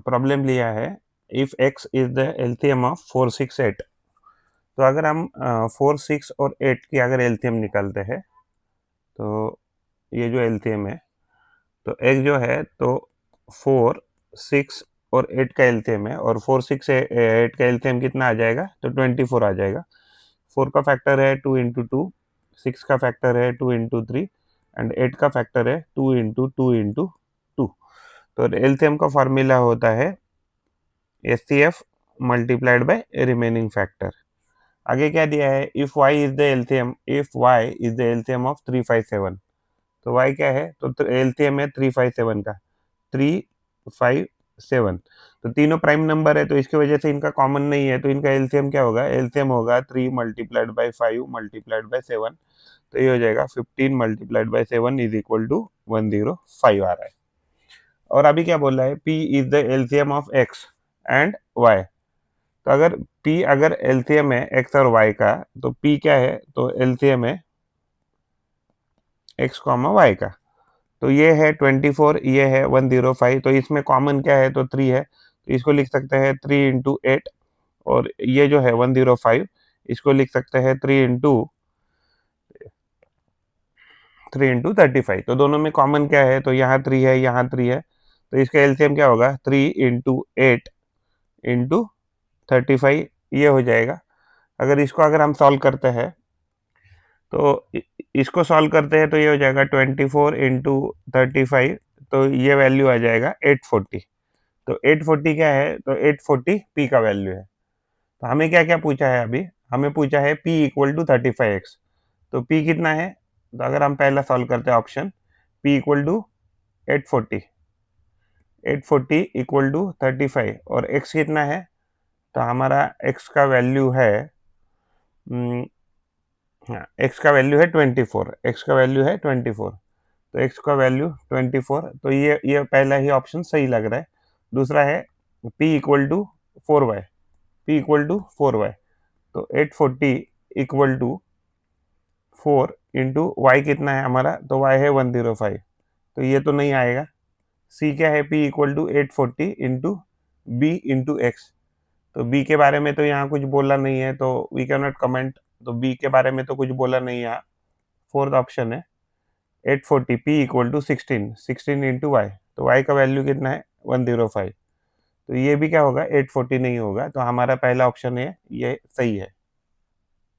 Problem लिया है if x is the LCM of 4 6 8। तो अगर हम 4 6 और 8 की अगर एलसीएम निकालते हैं तो ये जो एलसीएम है तो x जो है तो 4 6 और 8 का एलसीएम है, और 4 6 से 8 का एलसीएम कितना आ जाएगा तो 24 आ जाएगा। 4 का फैक्टर है 2 इंटू 2, 6 का फैक्टर है 2 इंटू 3 एंड 8 का फैक्टर है 2 इंटू 2 इंटू 2। तो एलसीएम का फॉर्मूला होता है HCF multiplied by remaining factor. आगे क्या दिया है, if y is the LCM of 357। तो y क्या है तो एलसीएम है 357 का, 357। तो तीनों प्राइम नंबर है तो इसकी वजह से इनका कॉमन नहीं है, तो इनका एलसीएम क्या होगा, एलसीएम होगा 3 मल्टीप्लाइड बाय 5 मल्टीप्लाइड बाय 7। तो ये हो जाएगा 15 multiplied by 7 is equal to 105 आ रहा है। और अभी क्या बोल रहा है, p is the LCM of x and y। तो अगर p अगर एलसीएम है x और y का, तो p क्या है तो एलसीएम है x कॉमा y का। तो ये है 24, ये है 105, तो इसमें कॉमन क्या है तो 3 है, तो इसको लिख सकते हैं 3 इंटू 8, और ये जो है 105 इसको लिख सकते हैं 3 इंटू 35। तो दोनों में कॉमन क्या है तो यहाँ 3 है, यहाँ 3 है, तो इसका एलसीएम क्या होगा 3 इंटू 8 इंटू 35, ये हो जाएगा। अगर हम सॉल्व करते हैं तो इसको सॉल्व करते हैं तो ये हो जाएगा 24 इंटू 35, तो ये वैल्यू आ जाएगा 840। तो 840 क्या है तो 840 p का वैल्यू है। तो हमें क्या क्या पूछा है, अभी हमें पूछा है p इक्वल टू 35x। तो p कितना है, तो अगर हम पहला सॉल्व करते हैं option p equal to 840, 840 equal to 35, और x कितना है तो हमारा x का वैल्यू है हाँ, x का वैल्यू है 24, x का वैल्यू है 24। तो x का वैल्यू 24, तो ये पहला ही ऑप्शन सही लग रहा है। दूसरा है p equal to 4y, p equal to 4y। तो 840 इक्वल टू 4 इंटू वाई कितना है हमारा तो y है 105, तो ये तो नहीं आएगा। c क्या है, p equal to 840 into b into x. तो b के बारे में तो यहाँ कुछ बोला नहीं है, तो वी कैन नॉट कमेंट, तो b के बारे में तो कुछ बोला नहीं है। फोर्थ ऑप्शन है 840 p equal to 16 into y. तो y का वैल्यू कितना है 105, तो ये भी क्या होगा 840 नहीं होगा। तो हमारा पहला ऑप्शन है ये सही है।